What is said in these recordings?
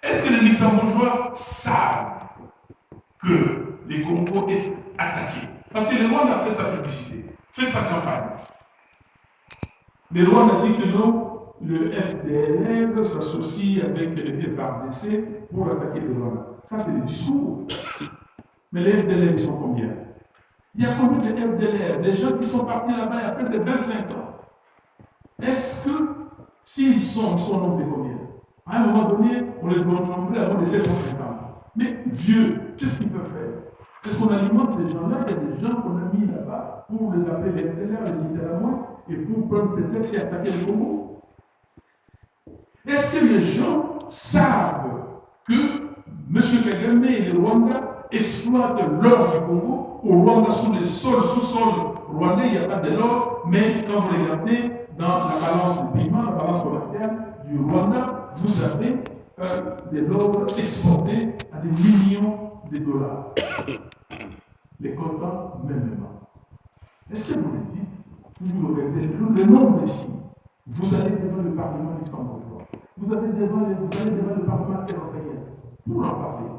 Est-ce que les Luxembourgeois savent que les Congo est attaqué? Parce que le Rwanda a fait sa publicité, fait sa campagne. Le Rwanda a dit que non, le FDLR s'associe avec le FARDC pour attaquer le Rwanda. Ça, c'est le discours. Mais les FDLR, ils sont combien? Il y a combien de FDLR? Des gens qui sont partis là-bas il y a près de 25 ans. Est-ce que, s'ils sont nombreux combien? À un moment donné, on les nombrait avant les 750. Mais Dieu, qu'est-ce qu'il peut faire? Est-ce qu'on alimente ces gens-là? Il y a des gens qu'on a mis là-bas pour les appeler les FDLR, les littéralement, et pour prendre prétexte et attaquer le Congo. Est-ce que les gens savent que M. Kagame et le Rwanda exploitent l'or du Congo? Au Rwanda, sous les sols, sous-sols rwandais, il n'y a pas de l'or, mais quand vous regardez dans la balance de paiement, la balance commerciale du Rwanda, vous avez de l'or exporté à des millions de dollars. Les coltans, même. Est-ce que vous le dites? Vous regardez le nombre ici. Vous allez devant le Parlement luxembourgeois. Vous allez devant le Parlement européen pour en parler.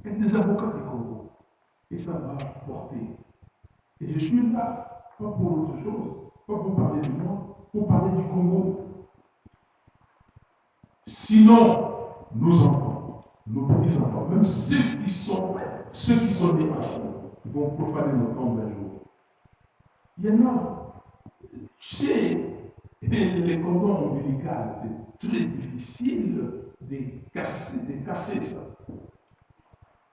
Et des avocats du Congo. Et ça va porter. Et je suis là, pas pour autre chose, pas pour parler du monde, pour parler du Congo. Sinon, nos enfants, nos petits-enfants, même ceux qui sont nés ainsi, vont profaner nos tombes un jour. Il y en a. Tu sais, les condoms ombilicaux, c'est très difficile de casser ça.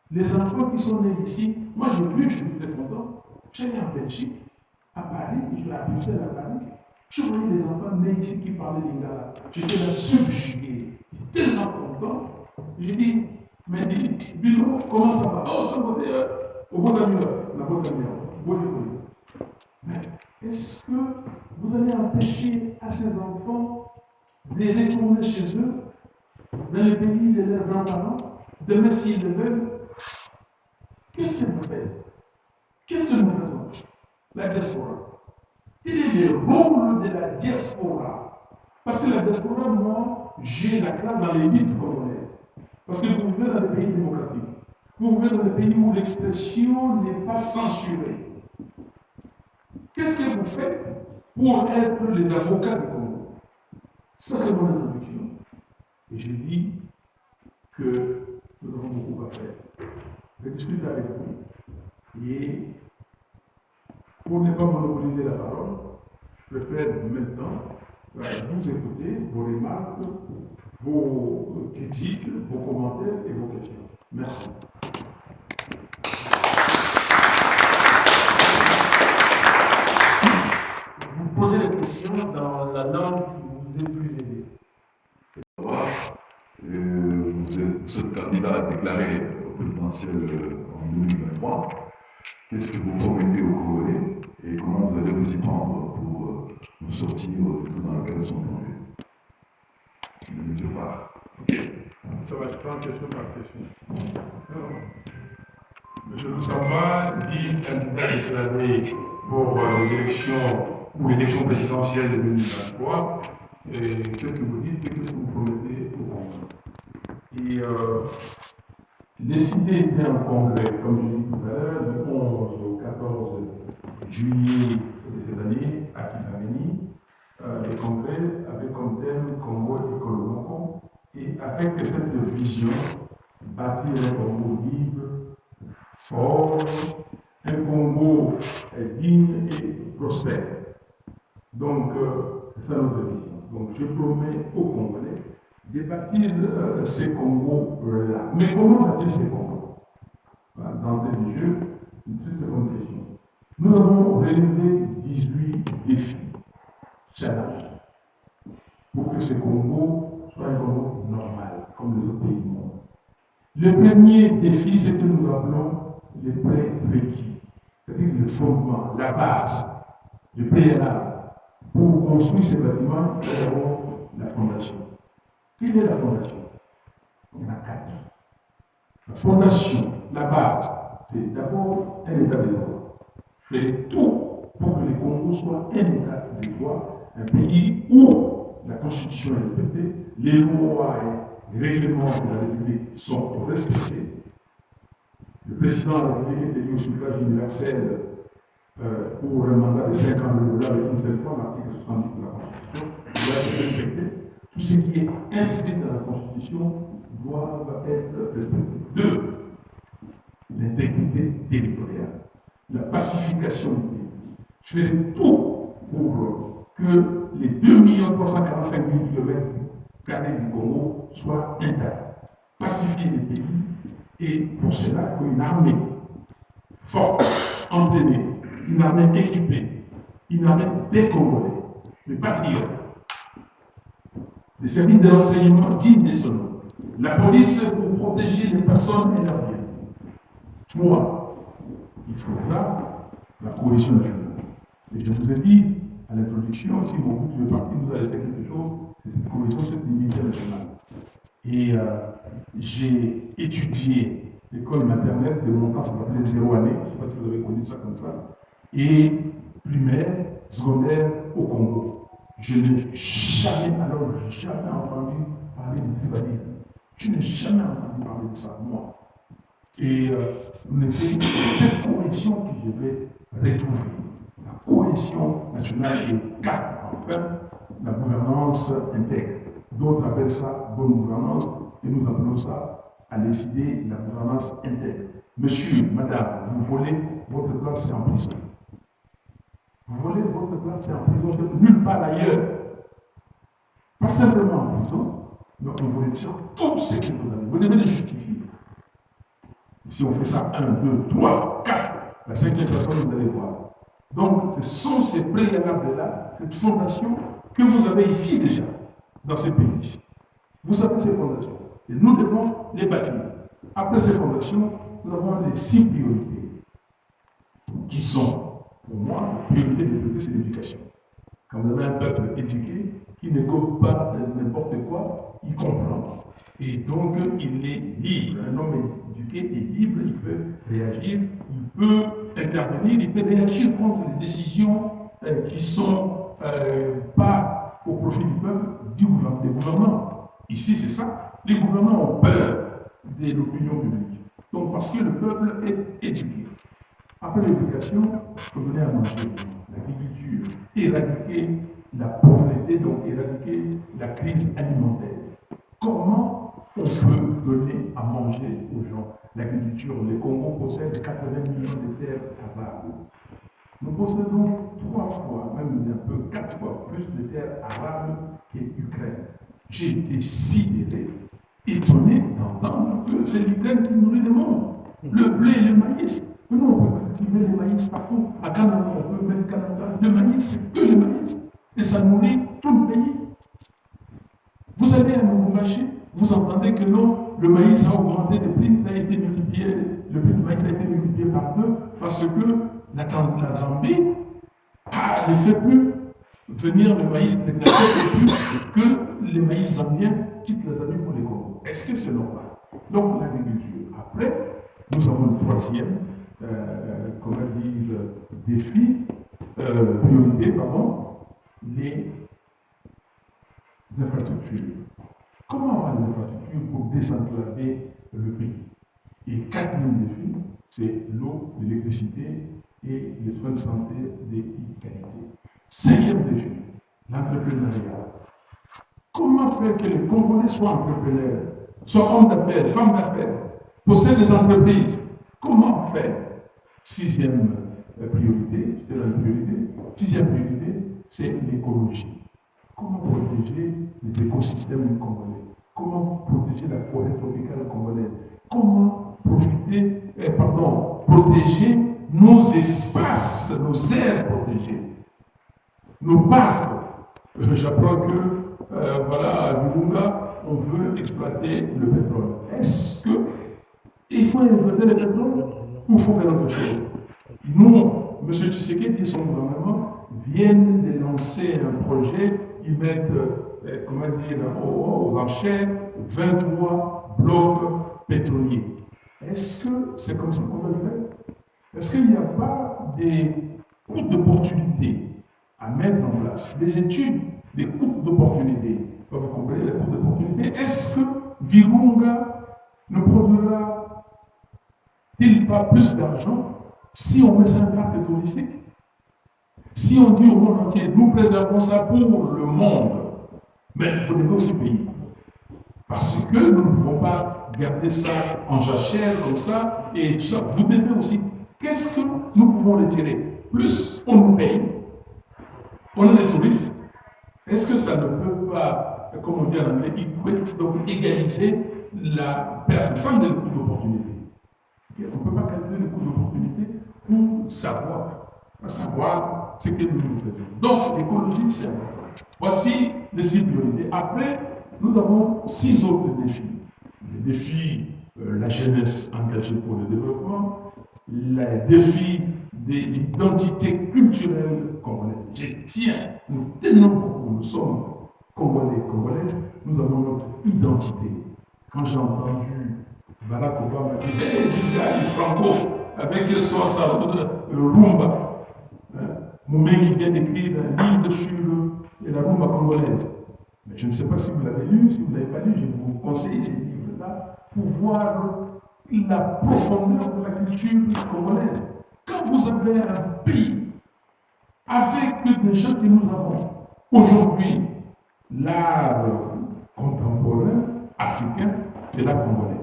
Les enfants qui sont nés ici, moi j'ai vu, je suis très content, j'allais en Belgique, à Paris, je l'ai à Paris, je voyais des enfants nés ici qui parlaient lingala. J'étais là subjugué, tellement content. J'ai dit, mais dis, Bilo, comment ça va? Oh, ça va bien, au bon ami, la bonne amie, mais est-ce que vous allez empêcher à ces enfants de retourner chez eux, dans le pays de leurs grands-parents, demain s'ils le veulent? Qu'est-ce que vous faites? Qu'est-ce que nous faisons? La diaspora. Quel est le rôle de la diaspora? Parce que la diaspora, moi, j'ai la classe dans l'élite congolaise. Parce que vous vivez dans des pays démocratiques. Vous vivez dans des pays où l'expression n'est pas censurée. Qu'est-ce que vous faites pour être les avocats du Congo? Ça, c'est mon introduction. Et je dis que nous avons beaucoup à faire. Je discute avec vous. Et pour ne pas monopoliser la parole, je préfère maintenant vous écouter vos remarques, vos critiques, vos commentaires et vos questions. Merci. Vous posez les questions dans la langue qui vous est plus aidée. Vous êtes candidat déclaré au présidentiel en 2023. Qu'est-ce que vous promettez aux Congolais et comment vous allez vous y prendre pour nous sortir du tout dans lequel nous sommes plongés? Ça va être question par question. Je ne sens pas dit candidat déclaré pour les élections ou l'élection présidentielle de 2023. Et qu'est-ce que vous dites et qu'est-ce que vous promettez au Congrès? Et décider était en congrès, comme je l'ai dit tout à l'heure, du 11 au 14 juillet de cette année à Kisangani. Le congrès avait comme thème Congo et Colombo, et avec cette vision, bâtir un Congo libre, fort, un Congo digne et prospère. Donc, c'est ça notre vision. Donc, je promets aux Congolais de bâtir ces Congos-là. Mais comment bâtir ces Congos? D'entrée du jeu, une toute seconde question. Nous avons relevé 18 défis, challenges, pour que ce Congo soit un Congo normal, comme les autres pays du monde. Le premier défi, c'est que nous appelons les prérequis, c'est-à-dire le fondement, la base, le préalable. Pour construire ces bâtiments, nous avons la fondation. Quelle est la fondation? Il y en a 4. La fondation, la base, c'est d'abord un état de droit. Mais tout pour que le Congo soit un état de droit, un pays où la Constitution est respectée, les lois les règlements de la République sont respectés. Le président de la République est élu au suffrage universel pour un mandat de 5 ans renouvelable une seule fois, l'article 70 de la Constitution doit être respecté. Tout ce qui est inscrit dans la Constitution doit être respecté. 2. L'intégrité territoriale, la pacification du pays. Je fais tout pour que les 2 345 000 km du Congo soient intacts, pacifier les pays, et pour cela, une armée forte, entraînée, une armée équipée, une armée des Congolais, des patriotes, des services de renseignement dignes de son nom, la police pour protéger les personnes et leurs biens. 3. Il faudra la cohésion nationale. Et je vous ai dit à l'introduction, si mon groupe de parti nous a laissé quelque chose, c'est cette cohésion, cette unité nationale. Et j'ai étudié l'école maternelle de mon temps, ça s'appelait 0 année, je ne sais pas si vous avez connu ça comme ça, et primaire, secondaire au Congo. Je n'ai jamais entendu parler de tribalisme. Je n'ai jamais entendu parler de ça, moi. Et c'est cette cohésion que je vais retrouver. La cohésion nationale et 4, enfin, la gouvernance intègre. D'autres appellent ça bonne gouvernance, et nous appelons ça, à décider, la gouvernance intègre. Monsieur, madame, vous volez, votre place c'est en prison. Vous volez, votre place c'est en prison, nulle part ailleurs. Pas simplement en prison, mais on vous retire tout ce que vous avez. Vous devez les justifier. Si on fait ça 1, 2, 3, 4, la 5e personne, vous allez voir. Donc, ce sont ces préalables-là, cette fondation que vous avez ici déjà, dans ce pays. Vous avez ces fondations. Et nous devons les bâtir. Après ces fondations, nous avons les 6 priorités qui sont, pour moi, les priorités de peuple, c'est l'éducation. Quand vous avez un peuple éduqué, qui ne gobe pas n'importe quoi, il comprend. Et donc, il est libre. Un homme éduqué est libre, il peut réagir, il peut intervenir, il peut réagir contre les décisions qui ne sont pas au profit du peuple, des gouvernements. Ici, c'est ça. Les gouvernements ont peur de l'opinion publique. Donc, parce que le peuple est éduqué. Après l'éducation, il faut donner à manger, l'agriculture, éradiquer la pauvreté, donc éradiquer la crise alimentaire. Comment on peut donner à manger aux gens? L'agriculture, le Congo possède 80 millions de terres arables. Nous possédons 3 fois, même un peu 4 fois plus de terres arables qu'Ukraine. J'ai été sidéré, étonné d'entendre que c'est l'Ukraine qui nourrit le monde. Le blé et le maïs. Nous, on peut cultiver le maïs partout. À Canada, on peut mettre Canada. Le maïs, c'est que le maïs. Et ça nourrit tout le pays. Vous allez à Lubumbashi, vous entendez que non, le maïs a augmenté, le prix a été multiplié, le prix du maïs a été multiplié par 2 parce que la Zambie ne fait plus venir le maïs plus que les maïs zambiens quittent la Zambie pour les Congo. Est-ce que c'est normal? Donc l'agriculture. Après, nous avons le 3e, défi, priorité, les infrastructures. Comment avoir des infrastructures pour décentraliser le pays? Et 4e défi, c'est l'eau, l'électricité et les soins de santé de qualité. 5e défi, l'entrepreneuriat. Comment faire que les Congolais soient entrepreneurs, soient hommes d'affaires, femmes d'affaires, possèdent des entreprises? Comment faire? 6e priorité, c'est la priorité. 6e priorité, c'est l'écologie. Comment protéger les écosystèmes congolais? Comment protéger la forêt tropicale congolaise? Comment protéger nos espaces, nos aires protégées, nos parcs? J'apprends que, à Virunga, on veut exploiter le pétrole. Est-ce qu'il faut exploiter le pétrole ou il faut faire autre chose? Nous, M. Tshisekedi et son gouvernement viennent de lancer un projet. Ils mettent, aux enchères 23 blocs pétroliers. Est-ce que c'est comme ça qu'on va le faire? Est-ce qu'il n'y a pas des coûts d'opportunité à mettre en place, des études, des coûts d'opportunité? Vous comprenez les coûts d'opportunité? Est-ce que Virunga ne produira-t-il pas plus d'argent si on met ça en carte touristique? Si on dit au monde entier, nous préservons ça pour le monde, mais il faut devez aussi payer. Parce que nous ne pouvons pas garder ça en jachère comme ça et tout ça. Vous devez aussi. Qu'est-ce que nous pouvons retirer? Plus on nous paye, on est des touristes. Est-ce que ça ne peut pas, comme on dit en anglais, donc égaliser la perte sans le coût d'opportunité? On ne peut pas calculer le coût d'opportunité pour savoir ce que nous faisons. Donc, l'écologie, c'est important. Voici les 6 priorités. Après, nous avons 6 autres défis. Le défi, la jeunesse engagée pour le développement, le défi de l'identité culturelle congolaise. Nous tenons beaucoup, nous sommes Congolais, Congolaises, nous avons notre identité. Quand j'ai entendu Barack Obama dire hey, Franco, avec son rumba, mon mec qui vient d'écrire un livre sur la rumba congolaise. Mais je ne sais pas si vous l'avez lu, si vous ne l'avez pas lu, je vous conseille ces livres-là pour voir la profondeur de la culture congolaise. Quand vous avez un pays avec des gens que nous avons aujourd'hui, l'art contemporain africain, c'est l'art congolais.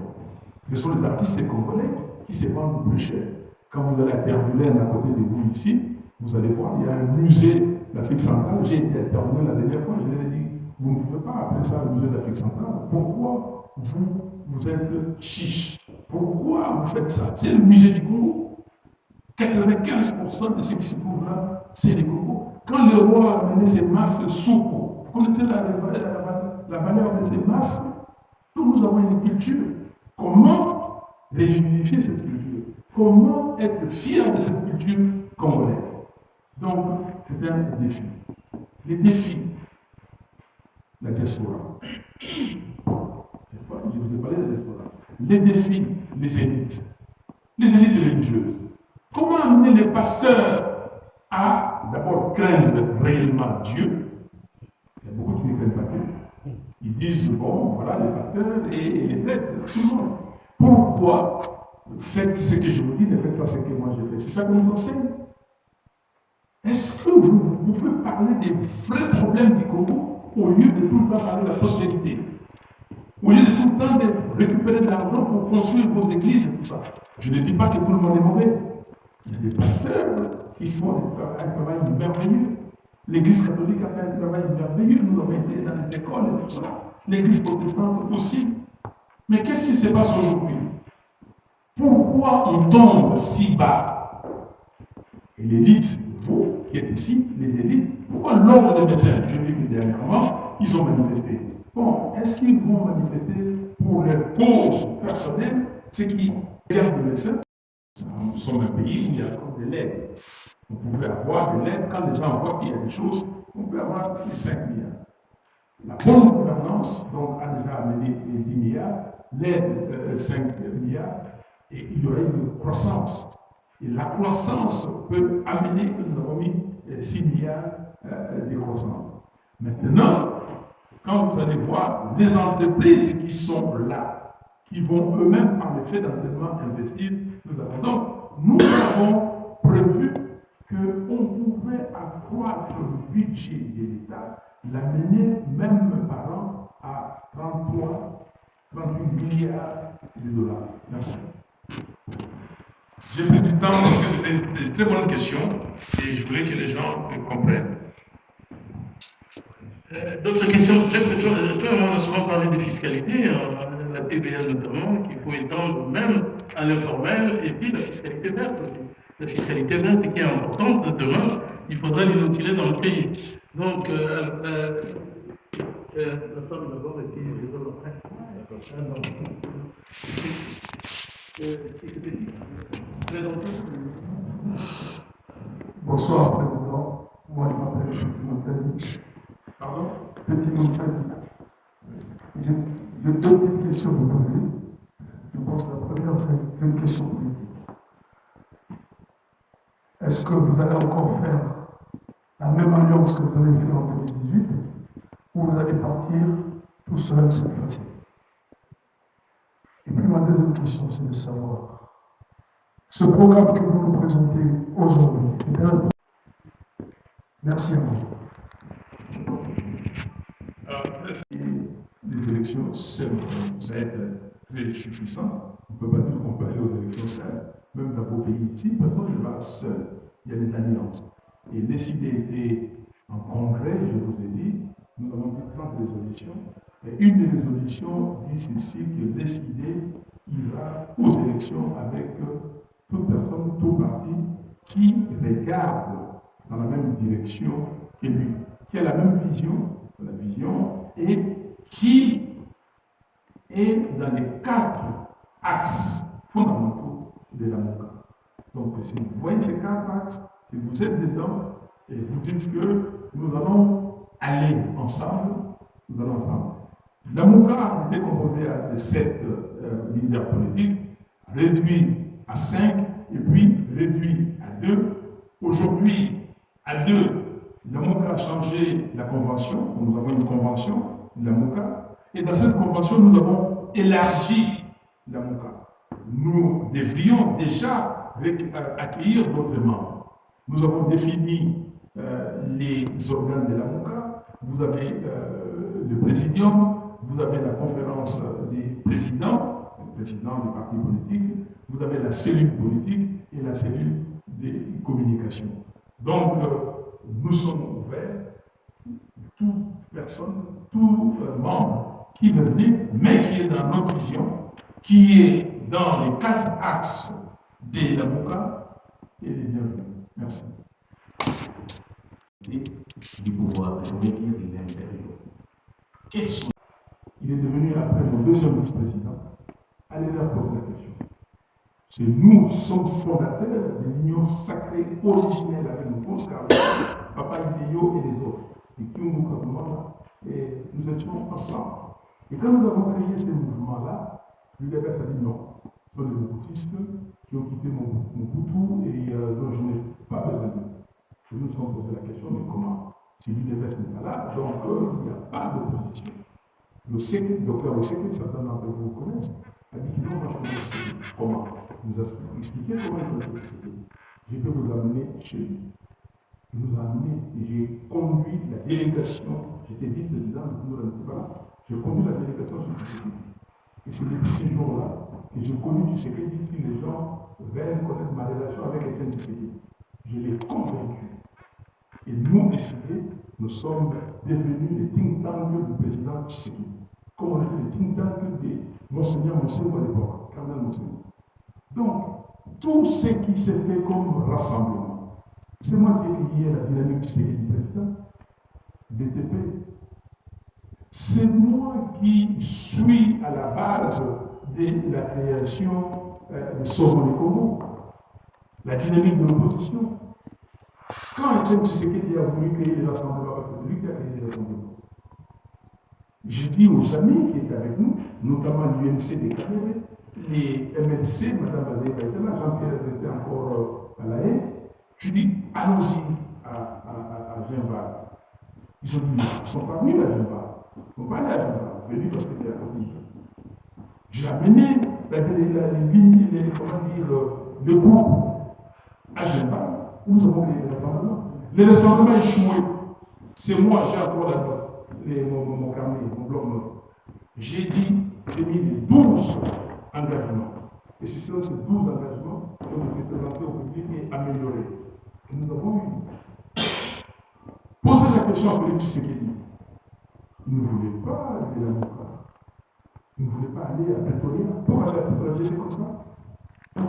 Ce sont les artistes congolais qui se vendent le plus cher. Quand vous allez à Terre-Vilaine, à côté de vous ici, vous allez voir, il y a un musée de l'Afrique centrale. J'ai été à Terre-Vilaine la dernière fois, je leur ai dit, vous ne pouvez pas appeler ça le musée de l'Afrique centrale. Pourquoi vous êtes chiche? Pourquoi vous faites ça? C'est le musée du Congo. 95% de ceux qui se trouvent là, c'est les Congo. Quand le roi a amené ses masques Souko, vous connaissez la valeur de ces masques? Nous avons une culture. Comment réunifier cette culture? Comment être fier de cette culture congolaise? Donc, c'est un défi. Les défis, la diaspora. Je vous ai parlé de la diaspora. Les défis, les élites religieuses. Comment amener les pasteurs à d'abord craindre réellement Dieu? Il y a beaucoup qui ne craignent pas Dieu. Ils disent, bon, voilà, les pasteurs et les prêtres, tout le monde. Pourquoi faites ce que je vous dis, ne faites pas ce que moi je fais? C'est ça qu'on nous enseigne. Est-ce que vous pouvez parler des vrais problèmes du Congo au lieu de tout le temps parler de la prospérité? Au lieu de tout le temps de récupérer de l'argent pour construire vos églises et tout ça? Je ne dis pas que tout le monde est mauvais. Il y a des pasteurs qui font un travail merveilleux. L'Église catholique a fait un travail merveilleux. Nous avons été dans les écoles et tout ça. L'Église protestante aussi. Mais qu'est-ce qui se passe aujourd'hui? Pourquoi on tombe si bas? Et l'élite, vous qui êtes ici, les élites, pourquoi l'ordre des médecins? Je dis que dernièrement, ils ont manifesté. Bon, est-ce qu'ils vont manifester pour leurs causes personnelles, ceux qui regardent le médecin? Nous sommes un pays où il y a encore de l'aide. On pouvait avoir de l'aide quand les gens voient qu'il y a des choses, on peut avoir plus 5 milliards. La bonne gouvernance, donc, a déjà amené les 10 milliards, l'aide 5 milliards, et il y aurait une croissance. Et la croissance peut amener que nous avons mis 6 milliards de croissance. Maintenant, quand vous allez voir les entreprises qui sont là, qui vont eux-mêmes, par le fait d'entraînement, investir, nous avons prévu qu'on pouvait accroître le budget de l'État, l'amener même par an à 38 milliards de dollars. Merci. J'ai pris du temps parce que c'était une très bonne question et je voulais que les gens comprennent. D'autres questions? On a souvent parlé de fiscalité, la TVA notamment, qu'il faut étendre même à l'informel, et puis la fiscalité verte aussi. La fiscalité verte qui est importante, demain, il faudra l'inaugurer dans le pays. Donc, la femme d'abord et puis les hommes après. Bonsoir, Président. Moi, je m'appelle Petit Montani. Pardon? Petit Montani. J'ai deux petites questions à vous poser. Je pense que la première, c'est une question politique. Est-ce que vous allez encore faire la même alliance que vous avez fait en 2018 ou vous allez partir tout seul cette fois-ci? deuxième question, c'est de savoir, ce programme que vous nous présentez aujourd'hui est un... Merci à vous. Les élections seules, ça va être très suffisant. On ne peut pas dire qu'on peut aller aux élections seules. Même dans vos pays ici, personne ne va seul. Il y a des alliances. Et décider était en congrès, je vous ai dit, nous avons pris 30 résolutions. Et une des résolutions dit ceci que décider ira aux élections avec toute personne, tout parti qui regarde dans la même direction que lui, qui a la même vision, et qui est dans les 4 axes fondamentaux de la MOCA. Donc, si vous voyez ces 4 axes, si vous êtes dedans, et vous dites que nous allons aller ensemble, La MOCA était composée de 7 leaders politiques, réduits à 5, et puis réduits à 2. Aujourd'hui, à 2, la MOCA a changé la convention. Nous avons une convention de la MOCA. Et dans cette convention, nous avons élargi la MOCA. Nous devrions déjà accueillir d'autres membres. Nous avons défini les organes de la MOCA. Vous avez le présidium, vous avez la conférence des présidents, les présidents des partis politiques, vous avez la cellule politique et la cellule des communications. Donc, nous sommes ouverts, toute personne, tout membre qui veut venir, mais qui est dans notre vision, qui est dans les 4 axes de la MOCA, et les bienvenus. Merci. Du pouvoir, je veux dire de l'intérieur. Il est devenu après mon deuxième vice-président. Allez leur poser la question. C'est nous sommes fondateurs de l'union sacrée originelle avec nos causes, Papa Idéo et les autres. Et qui et nous étions ensemble. Et quand nous avons créé ce mouvement-là, l'UDPS a dit non. Ce sont les bouddhistes qui ont quitté mon Boutou et dont je n'ai pas besoin d'eux. Et nous nous sommes posé la question, mais comment? Si l'UDPS n'est pas là, donc il n'y a pas d'opposition. Le docteur Oseke, certains d'entre vous connaissent, a dit qu'il faut moi je connais comment. Il nous a expliqué comment il connaît Oseke. Je peux vous amener chez lui. Il nous a amené et j'ai conduit la délégation. J'étais vice-président, nous n'étions pas là. J'ai conduit la délégation sur Oseke. Et c'est depuis ces jours-là que j'ai connu Oseke si les gens veulent connaître ma relation avec Étienne Tshisekedi. Je l'ai convaincu. Et nous, décidés, nous sommes devenus les think tanks du président Tshisekedi. Comme on était les think tanks de Monseigneur Monseigneur à l'époque, Cardinal Monseigneur. Donc, tout ce qui s'est fait comme rassemblement, c'est moi qui ai lié la dynamique Tshisekedi du président, DTP. C'est moi qui suis à la base de la création de Sauvons les Congo, la dynamique de l'opposition. Quand Étienne Tshisekedi a voulu créer les rassemblements, parce que c'est lui qui a créé les rassemblements, j'ai dit aux amis qui étaient avec nous, notamment l'UMC des Canadiens, les MLC, Mme Adé était là, Jean-Pierre était encore à La Haye, je dis allons-y à Genval. Ils ont dit ils ne sont pas venus à Genval. Ils ne sont pas allés à Genval. Venus parce qu'ils étaient à côté. J'ai amené le groupe à Genval. Nous avons créé les rassemblements. Les rassemblements échoués. C'est moi, j'ai encore mon carnet, mon bloc-notes. J'ai mis les 12 engagements. Et c'est sur ces 12 engagements que nous avons présentés au public et améliorés. Et nous avons eu. Posez la question à Félix Tshisekedi. Il ne voulait pas aller à la MOCA. Il ne voulait pas aller à Pretoria. Pour aller à Pretoria, j'étais comme ça. Pour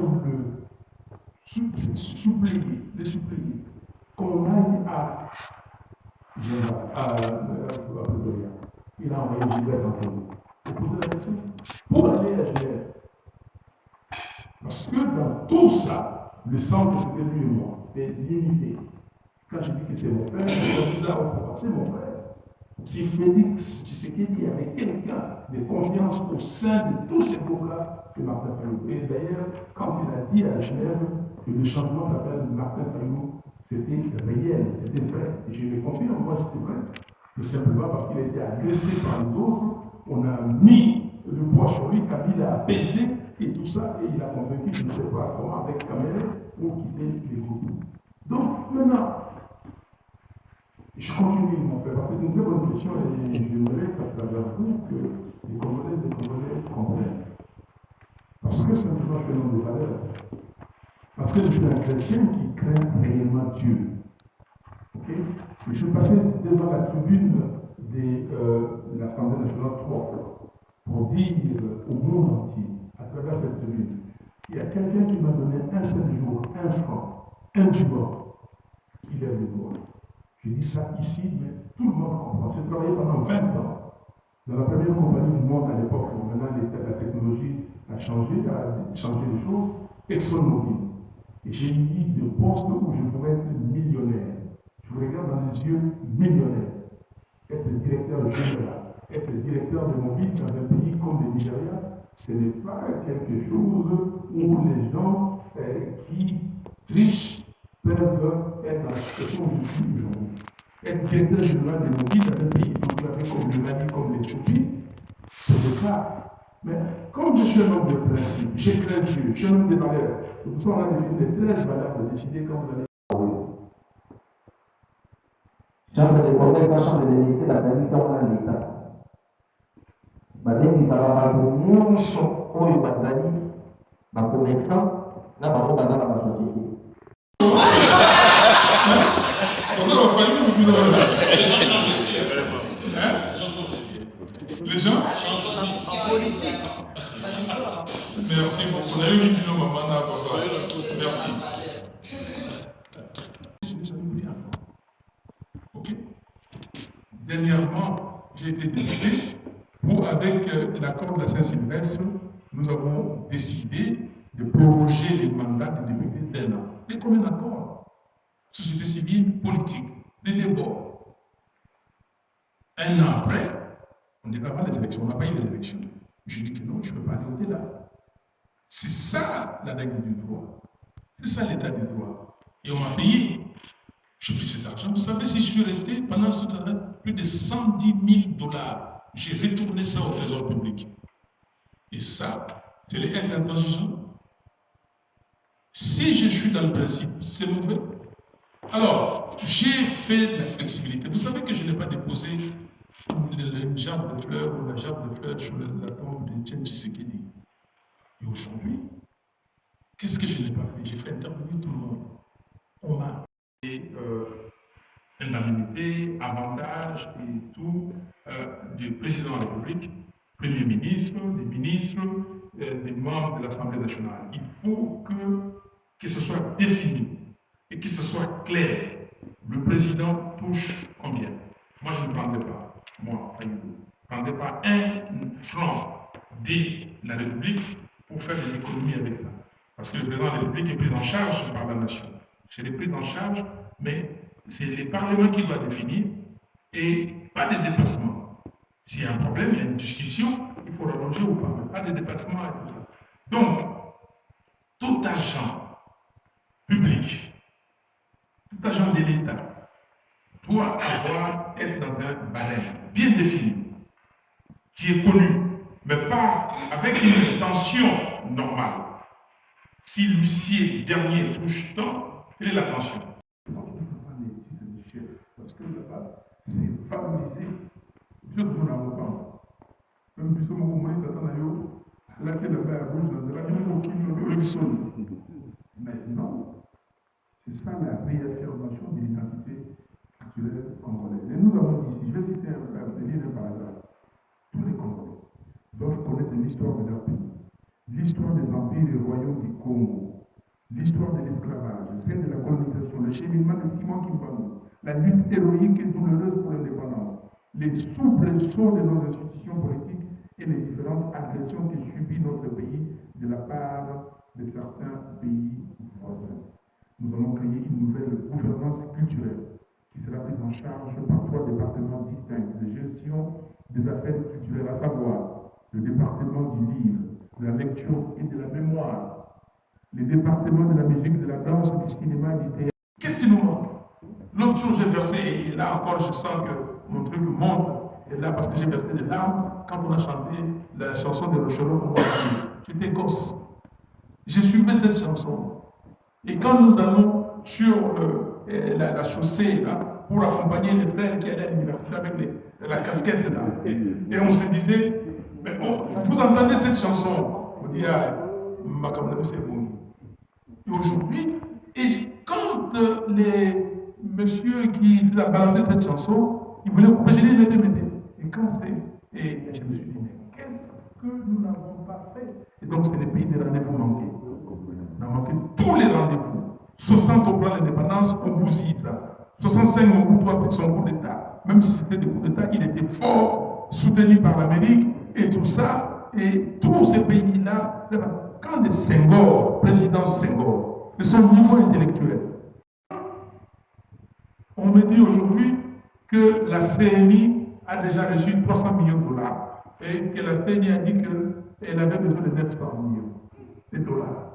le supplier qu'on aille à Pretoria. Il a envoyé Gilbert entre nous. Vous posez la question. Pour aller à Genève. Parce que dans tout ça, le centre c'était lui et moi, c'était l'unité. Quand je dis que c'est mon frère, je disais c'est mon frère. Si Félix Tshisekedi avait quelqu'un de confiance au sein de tous ces groupes-là, que Martin Fayou. Et d'ailleurs, quand il a dit à Genève que le changement d'appel de Martin Fayou, c'était réel, c'était vrai. Et je le confirme, moi j'étais vrai. Mais simplement parce qu'il a été agressé par les autres, on a mis le poids sur lui, Kabila a baissé, et tout ça, et il a convaincu, je ne sais pas comment, avec Kamel, pour quitter les groupes. Donc, maintenant, je continue, mon frère, parce que c'est une très bonne question, et j'aimerais à travers vous que les Congolais comprennent. Parce que simplement, je fais nom de valeur. Parce que je suis un chrétien qui craint réellement Dieu. Okay? Je suis passé devant la tribune de l'Assemblée nationale 3 pour dire au monde entier, à travers cette tribune, il y a quelqu'un qui m'a donné un seul jour, 1 franc, 1 dimanche. Il est le droit. Je dis ça ici, mais tout le monde comprend. J'ai travaillé pendant 20 ans dans la première compagnie du monde à l'époque. Maintenant, la technologie a changé les choses. ExxonMobil. Et j'ai mis de postes où je pourrais être millionnaire. Je vous regarde dans les yeux, millionnaire. Être directeur général, être directeur de mon ville dans un pays comme le Nigeria, ce n'est pas quelque chose où les gens qui trichent peuvent être dans la situation où je suis aujourd'hui. Être directeur général de mon ville dans un pays comme le Mali, comme l'Éthiopie, ce n'est pas. Mais comme je suis un homme de principe, j'ai craint Dieu, je suis un homme de valeurs. C'est pour ça qu'on a défini les 13 valeurs de décider quand vous allez. Chambre de commerce, chambre de l'unité, la qualité en l'État. Badengi par nyonso oyo bazali bacommerçant na bango baza na basociété. Les gens en politique. Merci beaucoup. On a eu une vidéo maman là, papa. Merci. Ok. Dernièrement, j'ai été député pour, avec l'accord de la Saint-Sylvestre, nous avons décidé de proroger les mandats des députés d'1 an. Et combien d'accords? Société civile, politique, des débats. 1 an après, on ne déclare pas les élections, on n'a pas eu les élections. Je dis que non, je ne peux pas aller au-delà. C'est ça la règle du droit. C'est ça l'état du droit. Et on m'a payé. J'ai pris cet argent. Vous savez, si je suis resté pendant ce temps plus de 110 000 $, j'ai retourné ça au trésor public. Et ça, c'est les être intransigeants. Si je suis dans le principe, c'est mauvais. Alors, j'ai fait la flexibilité. Vous savez que je n'ai pas déposé une gerbe de fleurs ou la gerbe de fleurs sur la tombe de Tchen Tshisekedi. Et aujourd'hui, qu'est-ce que je n'ai pas fait? J'ai fait intervenir tout le monde. On m'a fait indemnité, avantage et tout du président de la République, Premier ministre, des ministres, des membres de l'Assemblée nationale. Il faut que ce soit défini et que ce soit clair. Le président touche combien? Moi, je ne prendrai pas. Moi, pas du tout. Je ne prendrai pas 1 franc de la République pour faire des économies avec ça. Parce que le président de la République est pris en charge par la nation. C'est les pris en charge, mais c'est le Parlement qui doit définir et pas de dépassement. S'il y a un problème, il y a une discussion, il faut rallonger ou pas, mais pas de dépassement et tout ça. Donc, tout agent public, tout agent de l'État doit être dans un barème bien défini, qui est connu, mais pas avec une tension normale. Si l'huissier dernier touche tant, quelle est la tension? Parce que là-bas, c'est favorisé. Je ne vous l'avoue pas. Même si vous m'avez dit, là, que la paix à gauche, là, il y a mais non, c'est ça la réaffirmation de l'identité culturelle congolaise. Et nous avons dit ici, je vais citer un livre par hasard. Tous les Congolais doivent connaître l'histoire de leur pays, l'histoire des empires et royaumes du Congo, l'histoire de l'esclavage, celle de la colonisation, le cheminement de Simon Kimbangu, la lutte héroïque et douloureuse pour l'indépendance, les soubresauts de nos institutions politiques et les différentes agressions que subit notre pays de la part de certains pays voisins. Nous allons créer une nouvelle gouvernance culturelle qui sera prise en charge par 3 départements distincts de gestion des affaires culturelles, à savoir le département du livre, de la lecture et de la mémoire, les départements de la musique, de la danse, du cinéma et du théâtre. Qu'est-ce qui nous manque? L'autre jour, j'ai versé, et là encore, je sens que mon truc monte. Et là, parce que j'ai versé des larmes quand on a chanté la chanson de Rochelot pour moi. J'étais gosse. J'ai suivi cette chanson. Et quand nous allons sur la chaussée, là, pour accompagner les frères qui allaient à l'université avec la casquette, là, et on se disait, mais vous entendez cette chanson? On dit, ah, ma camarade, c'est bon. Et aujourd'hui, et quand les messieurs qui a balancé cette chanson, ils voulaient couper, j'ai dit, mettez. Et quand c'est, et je me suis dit, mais qu'est-ce que nous n'avons pas fait? Et donc, c'est le pays des rendez-vous manqués. On a manqué tous les rendez-vous. 60 au plan de l'indépendance, on bousille ça. 65 au bout de son coup d'État. Même si c'était des coups d'État, il était fort, soutenu par l'Amérique et tout ça. Et tous ces pays-là, quand les Senghor, président Senghor, de son niveau intellectuel, on me dit aujourd'hui que la CNI a déjà reçu 300 millions de dollars et que la CNI a dit qu'elle avait besoin de 900 millions de dollars.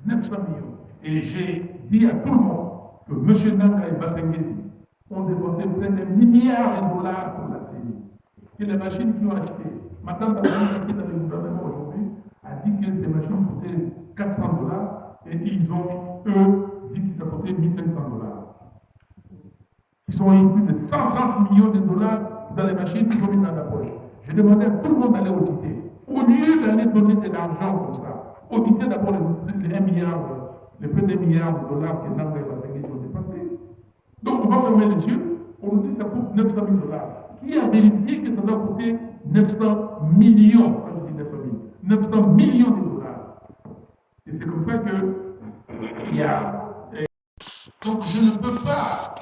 900 millions. Et j'ai dit à tout le monde que M. Nanga et Bassengezi ont dépensé près de milliards de dollars pour la CNI. Et les machines qu'ils ont achetées, Madame Bassengezi, qui est dans le gouvernement aujourd'hui, a dit que ces machines coûtaient 400 dollars et ils ont, eux, dit que ça coûtait 1500 dollars. Ils ont eu plus de 130 millions de dollars dans les machines qu'ils ont mis dans la poche. J'ai demandé à tout le monde d'aller auditer. Au lieu d'aller donner de l'argent comme ça, auditer d'abord les 1 milliard, les près de milliards de dollars que Nanga et Bassengezi ont dépensés. Donc on va fermer les yeux, on nous dit que ça coûte 900 000 dollars. Qui a vérifié que ça doit coûter 900 millions, quand je dis 900 000, 900 millions de dollars. Et c'est comme ça qu'il y a. Donc je ne peux pas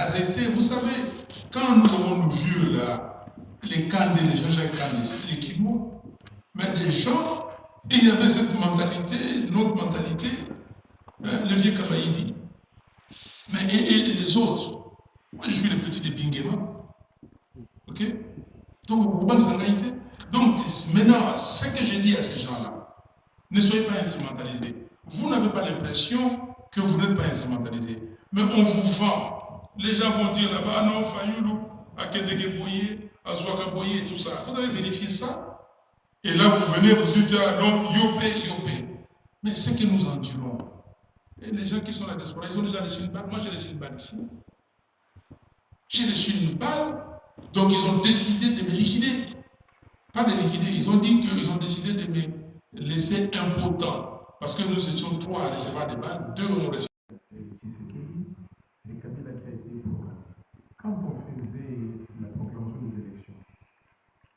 arrêter. Vous savez, quand nous avons vu là, les Kandé, les Jean-Jacques Kandé, c'était les Kimo, mais des gens, il y avait cette mentalité, notre mentalité, le vieux Kabaïdi. Mais et les autres, moi je suis le petit de Bingema. Ok? Donc, vous comprenez cette réalité? Donc, maintenant, ce que je dis à ces gens-là, ne soyez pas instrumentalisés. Vous n'avez pas l'impression que vous n'êtes pas instrumentalisés. Mais on vous vend. Les gens vont dire là-bas, non, Fayoulou, à Kedegeboye, à Zouakaboye et tout ça. Vous avez vérifié ça? Et là, vous venez, vous dites, ah non, Yopé. Mais ce que nous endurons, et les gens qui sont à la diaspora, ils ont déjà reçu une balle. Moi, j'ai reçu une balle ici. J'ai reçu une balle, donc ils ont décidé de me liquider. Pas de liquider, ils ont dit qu'ils ont décidé de me laisser impotent. Parce que nous étions 3 à recevoir des balles, 2 ont reçu. Et Kabila qui a été programmé. Quand on faisait la proclamation des élections,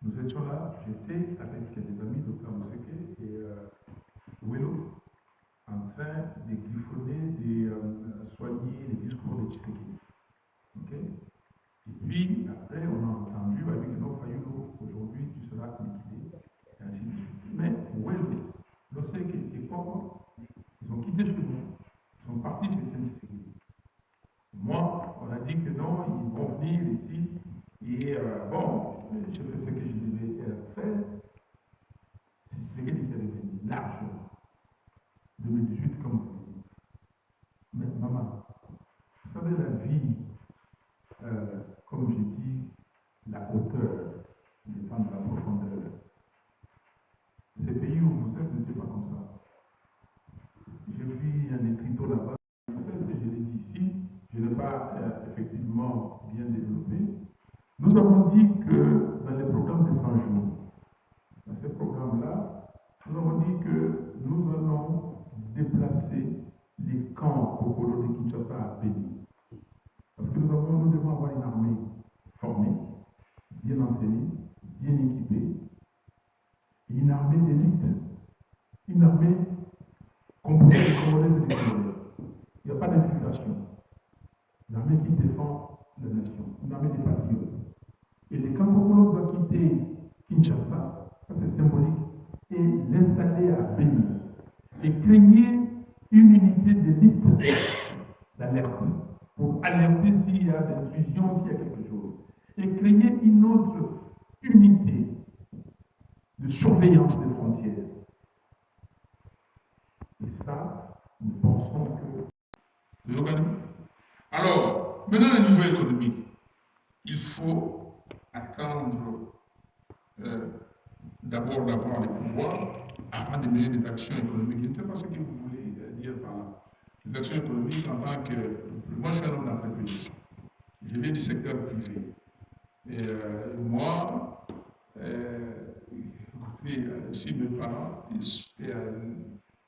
nous étions là, j'étais avec des amis, Dr Mousseke et Welo, en train de griffonner, de soigner les discours de Tshisekedi. Okay? Et puis, après, on a entendu avec nos Fayoulou, aujourd'hui, tu seras liquidé, et ainsi de suite. Mais Welo, lorsqu'il était pauvre, ils ont quitté chez nous, ils sont partis chez Tshisekedi. Moi, on a dit que non, ils vont venir ici, et bon, je fais ce que je devais faire. Tshisekedi est revenu largement. 2018, comme vous dites. Mais maman, vous savez, la vie, comme je dis, la hauteur dépend de la profondeur. Ces pays où vous êtes, n'était pas comme ça. J'ai vu un écriteau là-bas, peut-être que je l'ai dit ici, je n'ai pas effectivement bien développé. Nous avons dit que dans les programmes de 100 jours, dans ces programmes-là, nous avons dit que nous allons déplacer les camps Kokoro de Kinshasa à Béni. Parce que nous devons avoir une armée formée, bien enseignée, bien équipée, et une armée d'élite, une armée composée de Congolais et de Congolais. Il n'y a pas d'infiltration. Une armée qui défend la nation, une armée des patriotes. Et les camps Kokoro doivent quitter Kinshasa, ça c'est symbolique, et l'installer à Béni. Et créer une unité d'élite d'alerte pour alerter s'il y a des intrusions, s'il y a quelque chose. Et créer une autre unité de surveillance des frontières. Et ça, nous pensons que l'organisme. Alors, maintenant, le niveau économique, il faut attendre d'abord d'avoir les pouvoirs avant de mener des actions économiques. Je ne sais pas ce que vous voulez dire par là. Les actions économiques en tant que... Moi, je suis un homme d'entreprise. Je viens du secteur privé. Et moi, écoutez, si mes parents,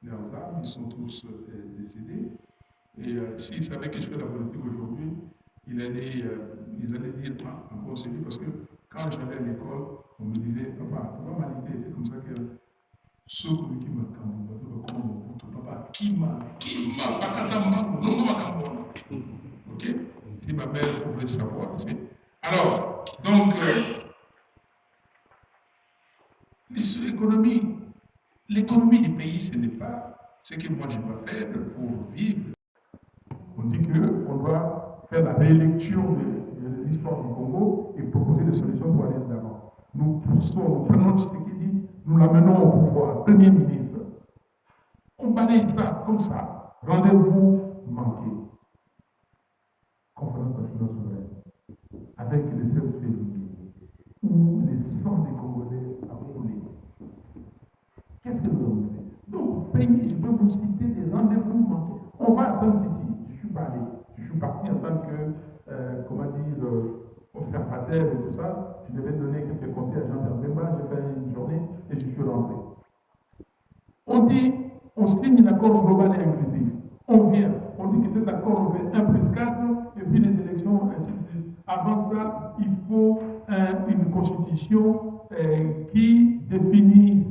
leurs âmes, ils sont tous décédés. Et s'ils savaient que je fais la politique aujourd'hui, ils allaient dire en conseiller parce que quand j'allais à l'école, on me disait, papa, tu vas m'aligner, c'est comme ça que ceux qui me cambrent, papa, qui m'a, pas katamba, non, pas katamba. Ok? Si ma mère pouvait savoir, tu sais. Alors, donc, l'économie du pays, ce n'est pas ce que moi je dois faire pour vivre. On dit qu'on doit faire la rélecture de l'histoire du Congo et proposer des solutions pour aller de l'avant. Nous prenons ce qu'il dit, nous l'amenons au pouvoir, Premier ministre. On balaye ça comme ça. Rendez-vous manqué. Conférence nationale souveraine. Avec le 16 février, où les sangs des Congolais a coulé. Qu'est-ce que nous avons fait? Donc, pays, je peux vous citer des rendez-vous manqués. On va à Sun City. Je suis pas allé. Je suis parti en tant que, observateur et tout ça. Je devais donner quelques conseils à Jean-Pierre Bemba. J'ai fait une journée et je suis rentré. On dit, on signe l'accord global et inclusif. On vient, on dit que cet accord fait 1+4 et puis les élections, ainsi de suite. Avant ça, il faut une constitution qui définisse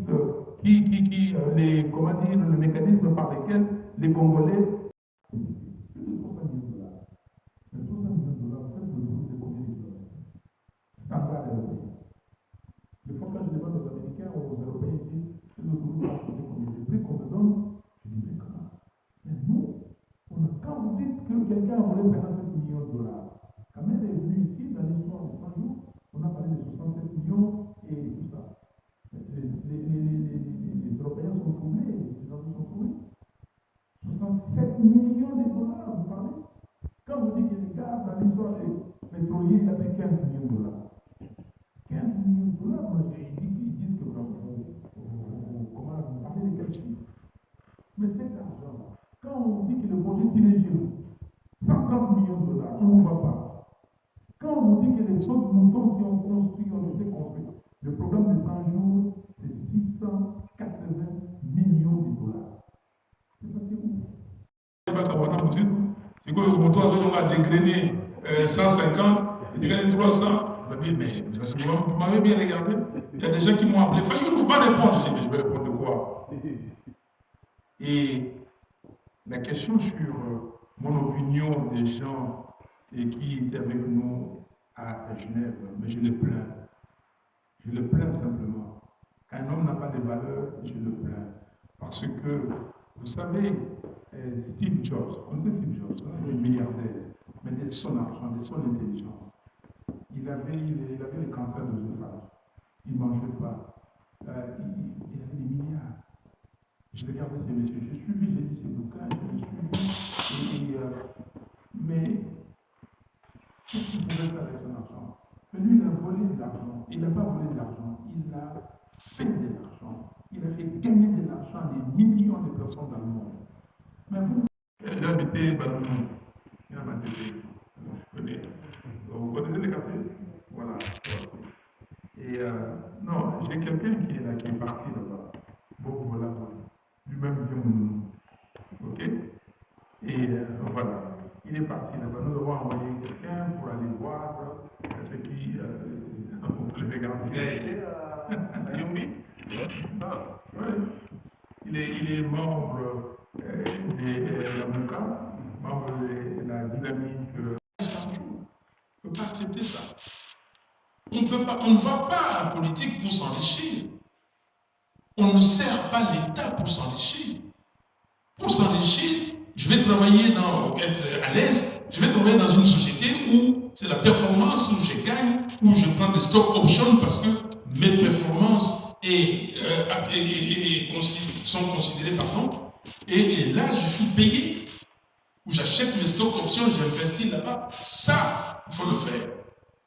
le mécanisme par lequel les Congolais. Des fois, quand je demande aux Américains, aux Européens, ils disent que nous voulons acheter combien de prix qu'on me donne. Je dis, mais comment? Mais nous, quand vous dites que quelqu'un a volé 57 millions de dollars, quand même est venu ici dans l'histoire de 100 jours, on a parlé de 67 millions et tout ça. Les Européens sont troublés, les gens sont troublés. 67 millions de dollars, vous parlez? Quand vous dites que les gars, dans l'histoire des pétroliers, il a pris 15 millions de dollars. 15 millions de dollars, moi, ils disent que vous parlez de quel chiffre? Mais cet argent, quand on dit que le projet Tinégiro, 50 millions de dollars, on ne voit pas. Quand on dit que les autres moutons qui ont été construits, le programme de 100 jours, c'est 680 millions de dollars. C'est pas où? C'est quoi le montant on va dégrainer 150, dégrainer 300? Mais vous m'avez bien regardé. Il y a des gens qui m'ont appelé. Il ne faut pas répondre. Je dis, mais je vais répondre de quoi? Et la question sur mon opinion des gens qui étaient avec nous à Genève, mais je le plains. Je le plains simplement. Quand un homme n'a pas de valeur, je le plains. Parce que, vous savez, Steve Jobs, on dit Steve Jobs, un milliardaire, mais de son argent, de son intelligence. Il avait le cancer de l'œsophage. Il ne mangeait pas. Il avait des milliards. Je regardais ces messieurs. J'ai suivi, j'ai dit ces bouquins, je les suivi. Mais qu'est-ce qu'il pouvait faire avec son argent? Lui, il a volé de l'argent. Il n'a pas volé de l'argent. Il a fait de l'argent. Il a fait gagner de l'argent à des millions de personnes dans le monde. Mais vous, j'ai habité Baloum. Il y a ma télé. Je connais. Vous connaissez les cafés? Voilà. Et non, j'ai quelqu'un qui est là, qui est parti là-bas. Bon, voilà. Lui-même vient mon nom. Ok? Et voilà. Il est parti là-bas. Nous avons envoyé quelqu'un pour aller voir ce qui. On peut le regarder. Il est membre de la MOCA, membre de la dynamique. On ne peut pas accepter ça. On ne va pas en politique pour s'enrichir. On ne sert pas l'État pour s'enrichir. Pour s'enrichir, je vais travailler être à l'aise, je vais travailler dans une société où c'est la performance, où je gagne, où je prends des stock options parce que mes performances sont considérées, et là je suis payé, où j'achète mes stock options, j'investis là-bas. Ça, il faut le faire.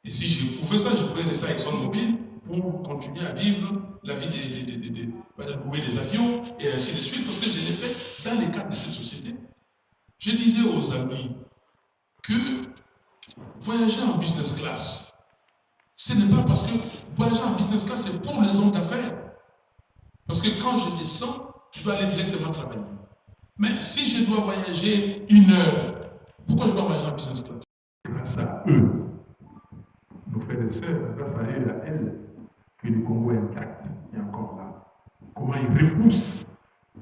Et si je pouvais ça, je pourrais rester avec ExxonMobil pour continuer à vivre la vie de louer des avions et ainsi de suite, parce que je l'ai fait dans les cadres de cette société. Je disais aux amis que voyager en business class, ce n'est pas parce que voyager en business class, c'est pour les hommes d'affaires. Parce que quand je descends, je dois aller directement travailler. Mais si je dois voyager 1 heure, pourquoi je dois voyager en business class? Grâce à eux, nos frères et sœurs, grâce à eux, à elles, que le Congo est intact et encore là. Comment ils repoussent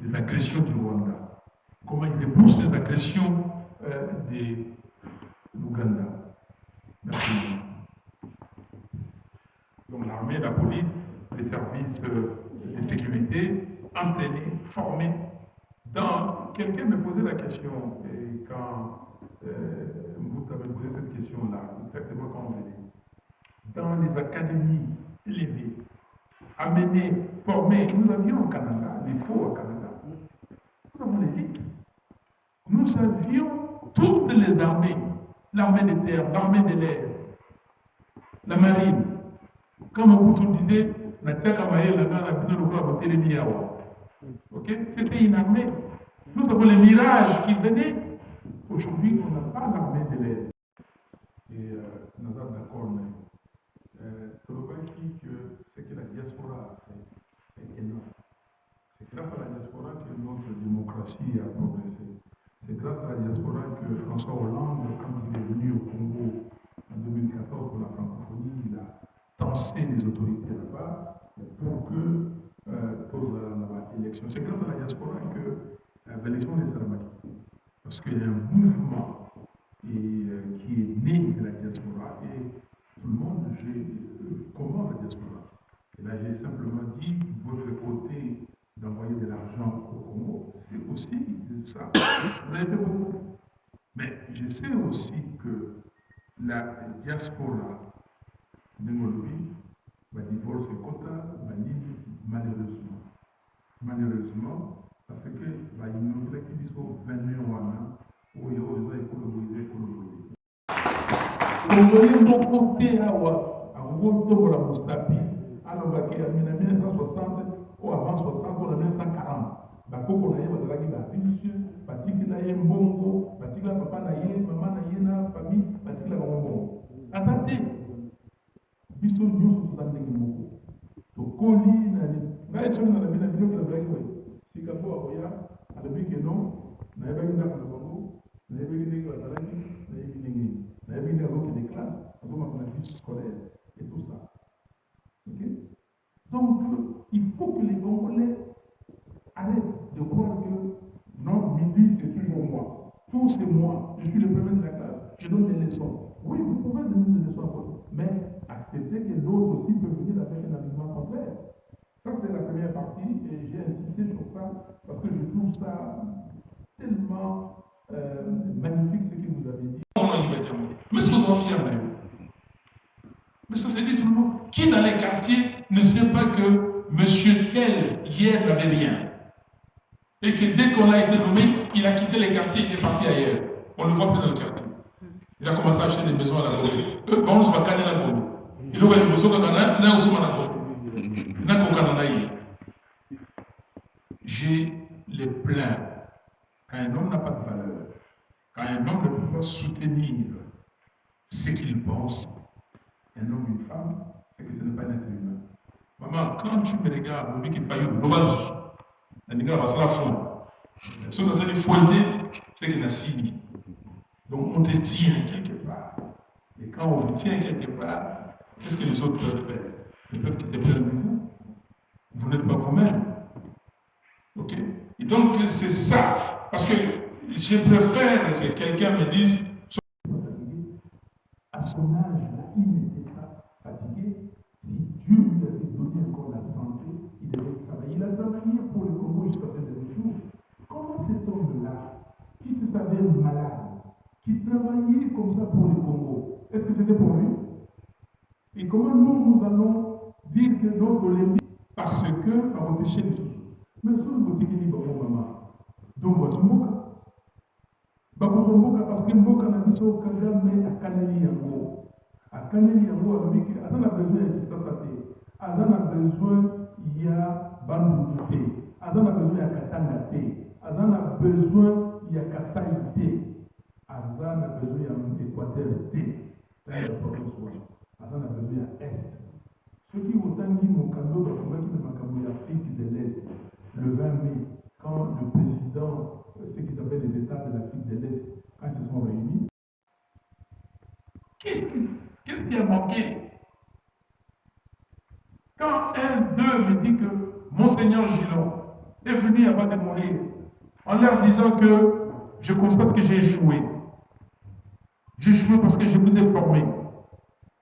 les agressions du Rwanda, comment ils repoussent les agressions de l'Ouganda. Donc l'armée, la police, les services de sécurité, entraînés, formés. Quelqu'un me posait la question, et quand vous avez posé cette question-là, exactement quand on venait, dans les académies élevées, amenés, formés, nous avions au Canada, les faux au Canada, nous avons l'élite. Nous avions toutes les armées, l'armée de terre, l'armée de l'air, la marine. Comme Mobutu disait, c'était une armée. Nous avons les mirages qui venaient. Aujourd'hui, on n'a pas l'armée de l'air. Et nous sommes d'accord, mais ce que la diaspora a fait est énorme. C'est grâce à la diaspora que notre démocratie a progressé. C'est grâce à la diaspora que François Hollande, quand il est venu au Congo en 2014 pour la francophonie, il a tensé les autorités là-bas pour que pose l'élection. C'est grâce à la diaspora que l'élection des Saramaki. Parce qu'il y a un mouvement qui est né de la diaspora et tout le monde commande la diaspora. Et là, j'ai simplement dit, votre côté d'envoyer de l'argent au Congo, c'est aussi ça. Vous avez fait beaucoup. Mais je sais aussi que la diaspora de Molobi va divorcer quota, va malheureusement. Malheureusement, parce que va inaugurer qui sont 21 ans, où il y a des colonisés. Congolais mon côté à Woto pour la Mustapi, alors en 1960 ou avant 60 ou en 1940. Bakoko na ye bazalaki babisu batikila ye mbongo batikila papa na ye mama na ye na famille batikila bango mbongo aza te biso nyonso toza ndenge moko tokoli ngai soki na labi na biloko nazalaki boye sika mpo akoya alobi ke non nayebaki ndako na bango nayebaki ndenge bazalaki nayebi ndenge nini nayebi ndenge azokende classe azomaka na bus scolaire et tout ça. Okay? Donc il faut que les Congolais arrête de croire que non, midi c'est toujours moi. Tout c'est moi. Je suis le premier de la classe. Je donne des leçons. Oui, vous pouvez donner des leçons à votre, mais acceptez que l'autre aussi peut venir avec un argument contraire. Ça c'est la première partie et j'ai insisté sur ça parce que je trouve ça tellement magnifique ce que vous avez dit. Mais ce que vous en fiers de vous. Mais ça c'est dit tout le monde. Qui dans les quartiers ne sait pas que monsieur tel hier n'avait rien? Et que dès qu'on a été nommé, il a quitté les quartiers, il est parti ailleurs. On ne le voit plus dans le quartier. Il a commencé à acheter des maisons à la Gombe. Eux, on se va canner la Gombe. Il a une maison à la Gombe. Je les plains. Quand un homme n'a pas de valeur, quand un homme ne peut pas soutenir ce qu'il pense, un homme ou une femme, c'est que ce n'est pas un être humain. Maman, quand tu me regardes, on dit qu'il faille une globale. Les gars, va se la fond. Ceux qui ont fondé, c'est qu'ils n'ont signé. Donc on te tient quelque part. Et quand on te tient quelque part, qu'est-ce que les autres peuvent faire? Ils peuvent quitter plein de vous. Vous n'êtes pas vous-même. Ok? Et donc c'est ça. Parce que je préfère que quelqu'un me dise à son âge, il n'était pas fatigué. Si Dieu lui avait donné encore la santé, il devait travailler. Il a travaillé pour le Congo jusqu'à ce dernier jour. Comment cet homme-là, qui se savait malade, qui travaillait comme ça pour le Congo, est-ce que c'était pour lui? Et comment nous allons dire que notre Olympique, parce que, à empêcher les choses. Mais ce que vous dites, maman, donc votre mboka. Parce que mboka n'a pas de Kagame à Kaneli Yango. À Kaneli yango alobi ke aza na besoin ya kisasa te, aza na besoin ya bandundu te, aza na besoin ya katanga te, aza na besoin ya kasai te, aza na besoin ya équateur te, dans le province ouest, aza na besoin ya est. Soki otangi mokando bakongaki na makambo ya Afrique de l'Est le 20 mai, quand le président, ce qu'ils appellent les États de l'Afrique de l'Est, quand ils se sont réunis, qu'est-ce qui a manqué? Quand un d'eux me dit que Monseigneur Gillon est venu avant de mourir, en leur disant que je constate que j'ai échoué. J'ai échoué parce que je vous ai formé.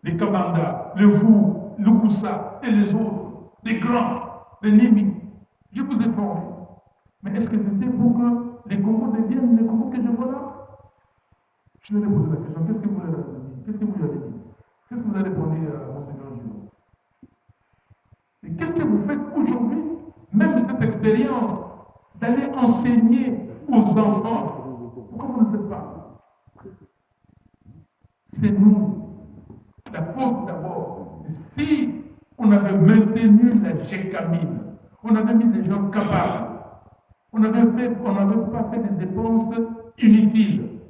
Les Kabanda, les Vous, le Koussa et les autres, les grands, les Nimi. Je vous ai formé. Mais est-ce que c'était pour que les Congos deviennent les Congos que je vois là? Je lui ai posé la question, qu'est-ce que vous lui avez dit? Qu'est-ce que vous lui avez dit? Qu'est-ce que vous avez répondu à Monseigneur Gillon? Et qu'est-ce que vous faites aujourd'hui? Même cette expérience d'aller enseigner aux enfants, pourquoi vous ne le faites pas? C'est nous. La faute d'abord. Si on avait maintenu la gécamine, on avait mis des gens capables, on n'avait pas fait des dépenses inutiles,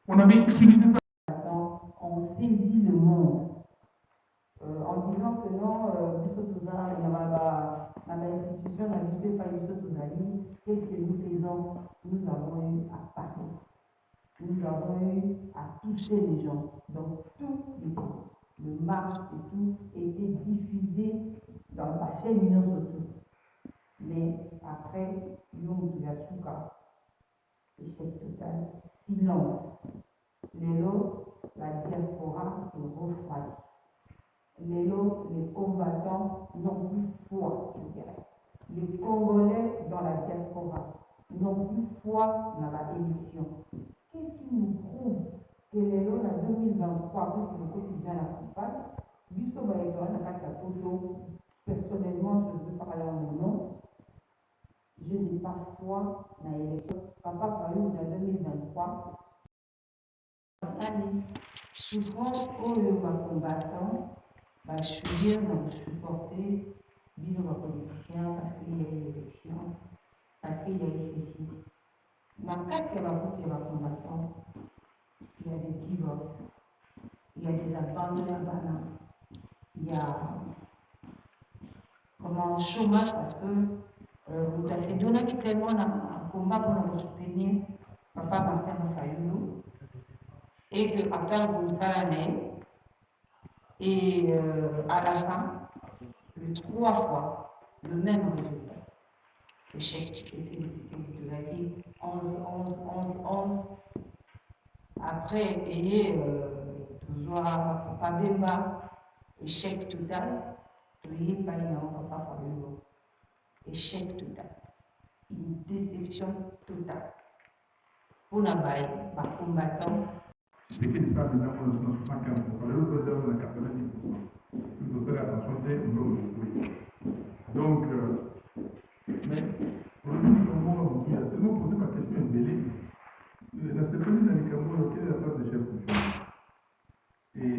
on avait utilisé ça. On saisit le monde en disant que non, l'institution n'habite pas une qu'est-ce que nous faisons? Nous avons eu à parler. Nous avons eu à toucher les gens. Donc tout le marche et tout était diffusé dans la chaîne Union surtout. Mais après, Youm Yasuka, échec total, silence. La diaspora se refroidit. Les combattants n'ont plus foi, je dirais. Les Congolais dans la diaspora n'ont plus foi dans la élection. Qu'est-ce qui nous prouve que la 2023, que c'est le quotidien la campagne, jusqu'au Baïkon, la Toto, personnellement, je veux parler en mon nom, je n'ai pas foi dans l'élection. Papa parle en 2023. Souffrance pour le combattant, je suis bien, donc je suis porté, disons ma politicien, parce qu'il y a une élection, parce qu'il y a une ceci. Dans le cadre de la combattant, il y a des divorces, il y a des abandonnements, il y a comment chômage parce que vous avez donné tellement un combat pour nous soutenir, papa Martin Fayulu, et qu'après vous allez, et à la fin, 3 fois le même résultat. Échec, de la vie, 11. Après, et toujours Papa Bemba, échec total, il n'y a pas de Papa Fayulu. Échec total. Une déception totale. Pour la baille, par combattant. Ce qui est pas maintenant pour le 75%, les autres heures, on a 90%. Il faut faire attention, c'est oui. Donc, mais pour le Nicaragua, il y a tellement posé ma question est belle. La Stéphanie dans le Nicaragua, quelle est la place des chefs coutumiers? Et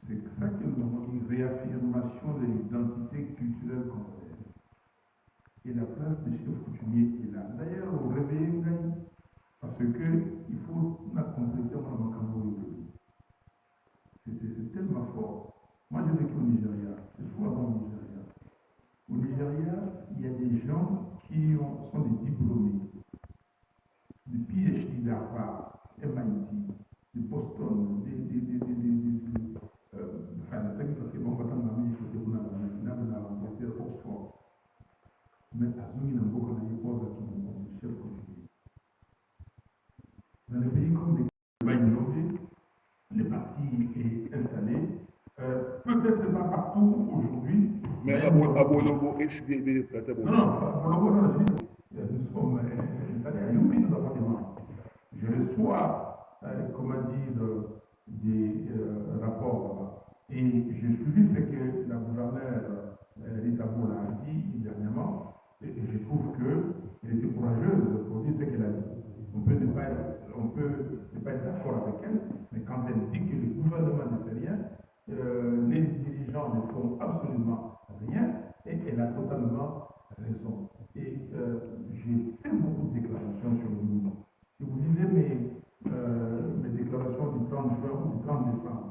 c'est ça que nous avons une réaffirmation de l'identité culturelle congolaise. Et la place des chefs coutumiers est là. D'ailleurs, au réveil, parce qu'il faut la compléter en Makambo. C'est tellement fort. Moi, j'ai vécu au Nigeria, je suis avant au Nigeria. Au Nigeria, il y a des gens qui sont des diplômés, des PhD d'Harvard, MIT, de Boston, enfin, la technique, parce que bon, quand on a mis, il faut que on a Oxford. Mais à Zumi, on a beaucoup de choses qui sont chefs coutumiers. Dans les pays comme les partis est installé, peut-être pas partout aujourd'hui. Mais à Bonobo, XDB, Non, nous sommes installés à Yumi, nos appartements. Je reçois, comment dire, des rapports là-bas. Et j'ai suivi ce que la gouverneure Rita Bola a dit dernièrement, et je trouve qu'elle était courageuse pour dire ce qu'elle a dit. On peut ne pas être d'accord avec elle, mais quand elle dit que le gouvernement ne fait rien, 30 juin ou du 30 décembre,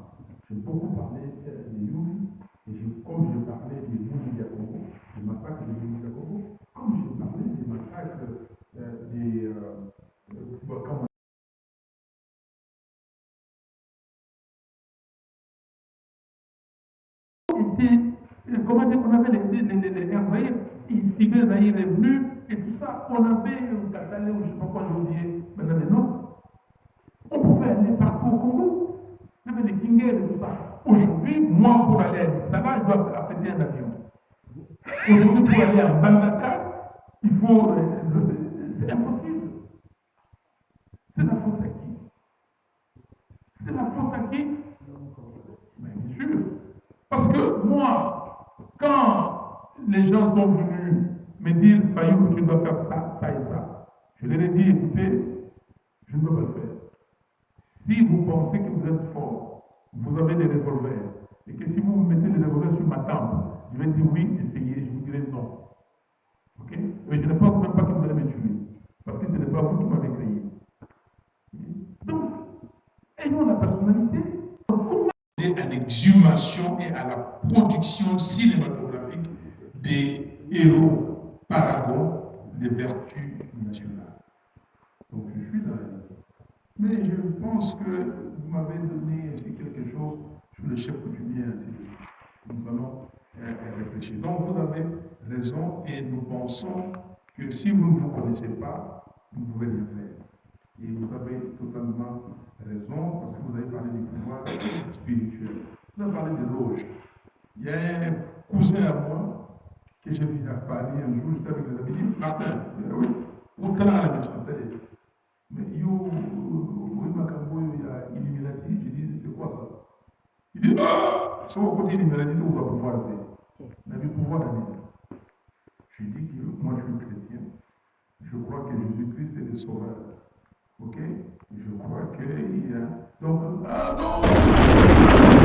j'ai beaucoup parlé des Yuri, et comme j'ai parlé des Mouni Yakobo, des massacres des Mouni Yakobo, comme j'ai parlé des massacres comment comment dire, on avait les envoyés, Sibé Zahir est venu, et tout ça, on avait Katalé, ou je ne sais pas quoi, j'ai oublié maintenant les noms, on pouvait aller partout au Congo, il y avait des Kingers et tout ça. Aujourd'hui, moi, pour aller là-bas, je dois affréter un avion. Aujourd'hui, pour aller à Bandaka, il faut. C'est impossible. C'est la faute à qui? C'est la faute à qui? Mais bien sûr. Parce que moi, quand les gens sont venus me dire, Fayou, tu dois faire ça, ça et ça, je leur ai dit, écoutez, je ne peux pas le faire. Si vous pensez que vous êtes fort, vous avez des revolvers, et que si vous mettez les revolvers sur ma tempe, je vais dire oui, essayez, je vous dirai non. Ok? Mais je ne pense même pas que vous allez me tuer, parce que ce n'est pas vous qui m'avez créé. Donc, ayons la personnalité. À l'exhumation et à la production cinématographique des héros paragons des vertus nationales. Donc, je suis dans la... Mais je pense que vous m'avez donné aussi quelque chose sur le chef coutumier. Nous allons réfléchir. Donc vous avez raison et nous pensons que si vous ne vous connaissez pas, vous ne pouvez rien faire. Et vous avez totalement raison parce que vous avez parlé du pouvoir spirituel. Vous avez parlé de loges. Il y a un cousin à moi que j'ai vu à Paris un jour, j'étais avec les amis, il dit Martin, oui, autant à la maison. Mais oui, Makambo, il y a Illuminati. Je dis, c'est quoi ça? Il dit, ah, c'est au côté Illuminati, on va pouvoir le faire. On a du pouvoir à dire. Je dis que moi, je suis chrétien. Je crois que Jésus-Christ est le sauveur. Ok? Je crois qu'il y a. Donc, ah non!